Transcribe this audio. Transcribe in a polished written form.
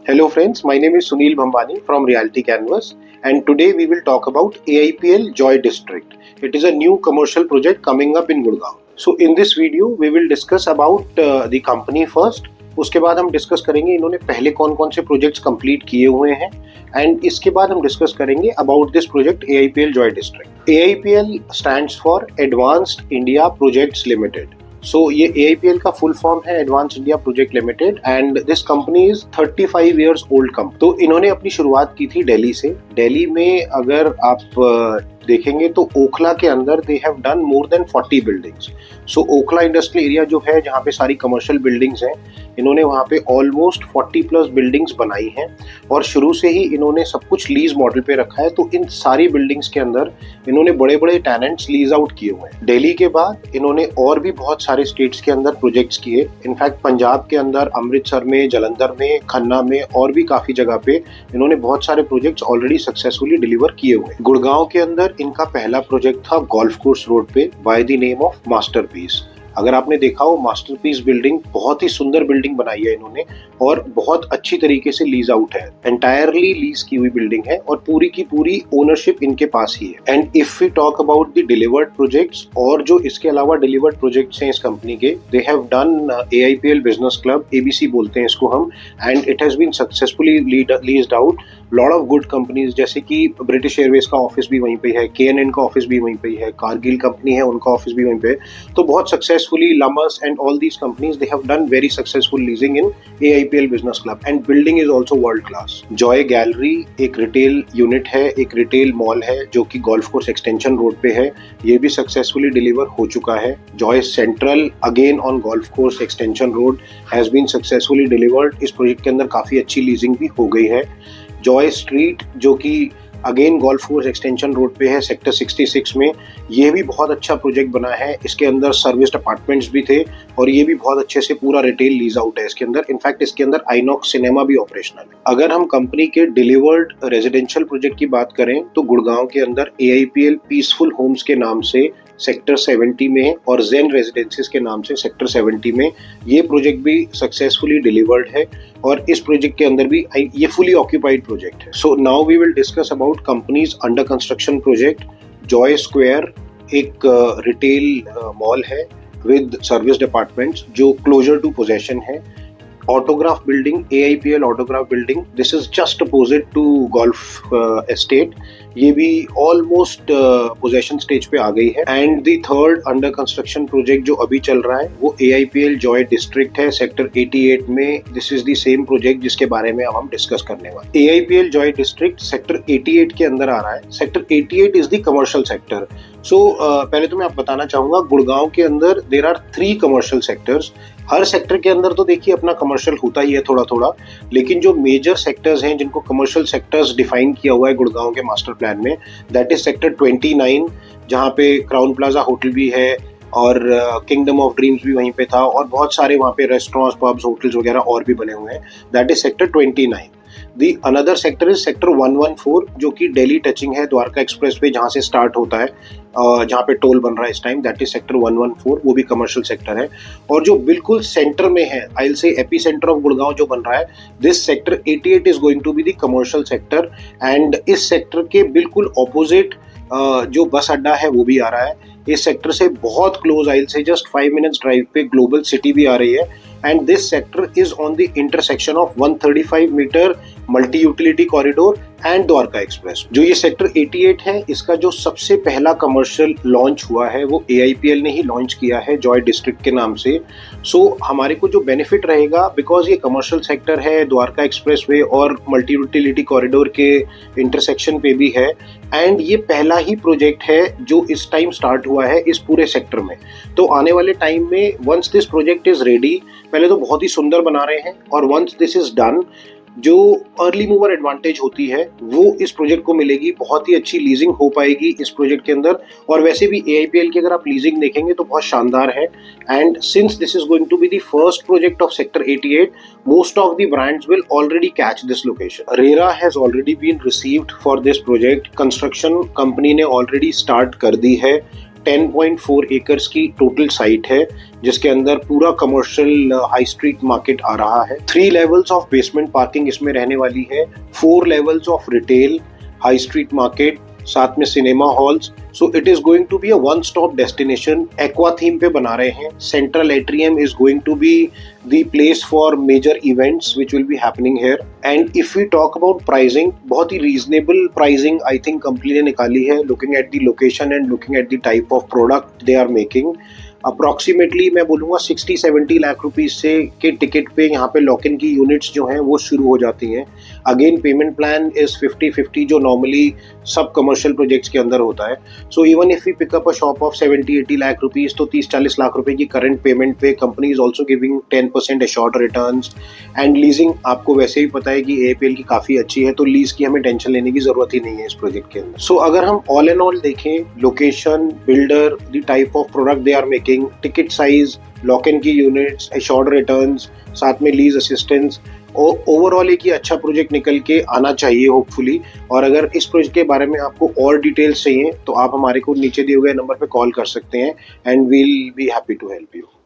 Hello friends, my name is Sunil Bhambani from Realty Canvas and today we will talk about AIPL Joy District. It is a new commercial project coming up in Gurgaon. So in this video we will discuss about the company first. उसके बाद हम discuss करेंगे इन्होंने पहले कौन कौन से projects complete किए हुए हैं एंड इसके बाद हम डिस्कस करेंगे about this project AIPL Joy District. AIPL stands for Advanced India Projects Limited. सो ये AIPL का फुल फॉर्म है advance India project limited and this company is 35 years old company. तो इन्होंने अपनी शुरुआत की थी दिल्ली से. दिल्ली में अगर आप देखेंगे तो ओखला के अंदर दे have done more than 40 buildings. So Okhla industrial area जो है जहाँ पे सारी कमर्शियल बिल्डिंग्स हैं, इन्होंने वहाँ पे ऑलमोस्ट 40 प्लस बिल्डिंग्स बनाई हैं और शुरू से ही इन्होंने सब कुछ लीज मॉडल पे रखा है. तो इन सारी बिल्डिंग्स के अंदर इन्होंने बड़े बड़े टेनेंट्स लीज आउट किए हुए हैं. दिल्ली के बाद इन्होंने और भी बहुत सारे स्टेट्स के अंदर प्रोजेक्ट्स किए. इनफैक्ट पंजाब के अंदर, अमृतसर में, जलंधर में, खन्ना में और भी काफी जगह पे इन्होंने बहुत सारे प्रोजेक्ट्स ऑलरेडी सक्सेसफुली डिलीवर किए हुए हैं. गुड़गांव के अंदर इनका पहला प्रोजेक्ट था गोल्फ कोर्स रोड पे by the name of masterpiece. अगर आपने देखा हो मास्टरपीस बिल्डिंग, बहुत ही सुंदर बिल्डिंग बनाई है इन्होंने और बहुत अच्छी तरीके से लीज आउट है. एंटायरली लीज की हुई बिल्डिंग है और पूरी की पूरी ओनरशिप इनके पास ही है. And if we talk about the delivered projects और जो इसके अलावा डिलीवर्ड प्रोजेक्ट्स हैं इस कंपनी के, they have done AIPL business club, ABC बोलते हैं इसको हम, and it has been successfully leased out. Lot of good companies जैसे कि ब्रिटिश एयरवेज का ऑफिस भी वहीं पे है, KNN का ऑफिस भी वहीं पे है, कारगिल कंपनी है उनका ऑफिस भी वहीं पे है. तो बहुत सक्सेसफुली लमस and all these companies they have done very successful leasing in AIPL business club and building is also world class. Joy Gallery एक रिटेल यूनिट है, एक रिटेल मॉल है जो कि गोल्फ कोर्स एक्सटेंशन रोड पे है. ये भी सक्सेसफुली डिलीवर हो चुका है. Joy Central again on Golf Course Extension Road has been successfully delivered. इस प्रोजेक्ट के अंदर काफी अच्छी लीजिंग भी हो गई है. जॉय स्ट्रीट जो कि again golf Course Extension road पे है सेक्टर 66 में, ये भी बहुत अच्छा प्रोजेक्ट बना है. इसके अंदर सर्विस अपार्टमेंट्स भी थे और ये भी बहुत अच्छे से पूरा रिटेल लीज आउट है इसके अंदर. इनफैक्ट इसके अंदर आइनॉक्स सिनेमा भी ऑपरेशनल है. अगर हम कंपनी के डिलीवर्ड रेजिडेंशियल प्रोजेक्ट की बात करें तो गुड़गांव के अंदर AIPL पीसफुल होम्स के नाम से सेक्टर 70 में और जेन रेजिडेंसीज के नाम से सेक्टर 70 में ये प्रोजेक्ट भी सक्सेसफुली डिलीवर्ड है और इस प्रोजेक्ट के अंदर भी ये फुली ऑक्यूपाइड प्रोजेक्ट है. So now we will discuss about companies under construction project. Joy Square एक रिटेल मॉल है विद सर्विस डिपार्टमेंट्स जो क्लोजर टू पोजेशन है. Autograph Building, AIPL Autograph Building, this is just opposite to Golf Estate. ये भी almost possession stage पे आ गई है. And the third under construction project जो अभी चल रहा है वो AIPL जॉय डिस्ट्रिक्ट है सेक्टर 88 में. This is the same project जिसके बारे में अब हम डिस्कस करने वाले. AIPL जॉय डिस्ट्रिक्ट सेक्टर 88 के अंदर आ रहा है. Sector 88 is the commercial sector. So पहले तो मैं आपको बताना चाहूंगा गुड़गांव के अंदर देयर आर 3 कमर्शियल सेक्टर्स. हर सेक्टर के अंदर तो देखिए अपना कमर्शियल होता ही है थोड़ा थोड़ा, लेकिन जो मेजर सेक्टर्स हैं जिनको कमर्शियल सेक्टर्स डिफाइन किया हुआ है गुड़गांव के मास्टर प्लान में, दैट इज सेक्टर 29 जहाँ पे क्राउन प्लाजा होटल भी है और किंगडम ऑफ ड्रीम्स भी वहीं पे था और बहुत सारे वहाँ पे रेस्टोरेंट्स, पब्स, होटल्स वगैरह और भी बने हुए हैं. That is sector 29. The another sector is sector 114 जो कि दिल्ली टचिंग है द्वारका एक्सप्रेस पे जहाँ से स्टार्ट होता है, जहाँ पे टोल बन रहा है इस टाइम. दैट इज सेक्टर 114, वो भी कमर्शियल सेक्टर है. और जो बिल्कुल सेंटर में है, I will say epicentre of Gurgaon जो बन रहा है, this sector 88 is going to be the commercial sector. And इस सेक्टर के बिल्कुल ऑपोजिट जो बस अड्डा है वो भी आ रहा है. इस सेक्टर से बहुत close, I will say just 5 minutes drive पे ग्लोबल सिटी भी आ रही है. And this sector is on the intersection of 135 metre multi utility corridor and Dwarka express. जो ये सेक्टर 88 है, इसका जो सबसे पहला कमर्शियल लॉन्च हुआ है वो AIPL ने ही लॉन्च किया है जॉय डिस्ट्रिक्ट के नाम से. सो हमारे को जो बेनिफिट रहेगा, बिकॉज ये कमर्शियल सेक्टर है, द्वारका एक्सप्रेस वे और मल्टी यूटिलिटी कॉरिडोर के इंटरसेक्शन पे भी है, एंड ये पहला ही प्रोजेक्ट है जो इस टाइम स्टार्ट हुआ है इस पूरे सेक्टर में. तो आने वाले टाइम में once this project is ready, पहले तो बहुत ही सुंदर बना रहे हैं और वंस दिस इज डन, जो अर्ली मूवर एडवांटेज होती है वो इस प्रोजेक्ट को मिलेगी. बहुत ही अच्छी लीजिंग हो पाएगी इस प्रोजेक्ट के अंदर. और वैसे भी AIPL की अगर आप लीजिंग देखेंगे तो बहुत शानदार है. And since this is going to be the first project of sector 88, most of the brands will already catch this location. RERA has already been received for this project. Construction company ने already start कर दी है. 10.4 acres की total site है, जिसके अंदर पूरा commercial high street market आ रहा है। 3 लेवल्स ऑफ बेसमेंट पार्किंग इसमें रहने वाली है, 4 levels of retail, high street market, साथ में cinema halls. So it is going to be a one stop destination. Aqua theme पे बना रहे हैं। Central atrium is going to be the place for major events which will be happening here. And if we talk about pricing, बहुत ही reasonable pricing I think company ने निकाली है, looking at the location and looking at the type of product they are making. Approximately मैं बोलूँगा 60-70 lakh rupees से के ticket पे यहाँ पे लॉक इन की यूनिट्स जो हैं वो शुरू हो जाती हैं। अगेन पेमेंट प्लान इज 50-50 जो नॉर्मली सब कमर्शियल प्रोजेक्ट्स के अंदर होता है। So even if we pick up a shop of 70-80 lakh rupees तो 30-40 लाख रुपए की करंट पेमेंट पे company is also giving 10% assured returns. And leasing आपको वैसे ही पता है कि AAPL की काफ़ी अच्छी है, तो लीज की हमें टेंशन लेने की ज़रूरत ही नहीं है इस प्रोजेक्ट के अंदर। सो अगर हम ऑल एंड ऑल देखें, location, builder, the type of product they are making, ticket size, lock in की यूनिट्स, एश्योर्ड रिटर्न्स, साथ में लीज असिस्टेंस, और ओवरऑल एक ही अच्छा प्रोजेक्ट निकल के आना चाहिए होपफुली। और अगर इस प्रोजेक्ट के बारे में आपको और डिटेल्स चाहिए तो आप हमारे को नीचे दिए हुए नंबर पे कॉल कर सकते हैं and we'll be happy to help you.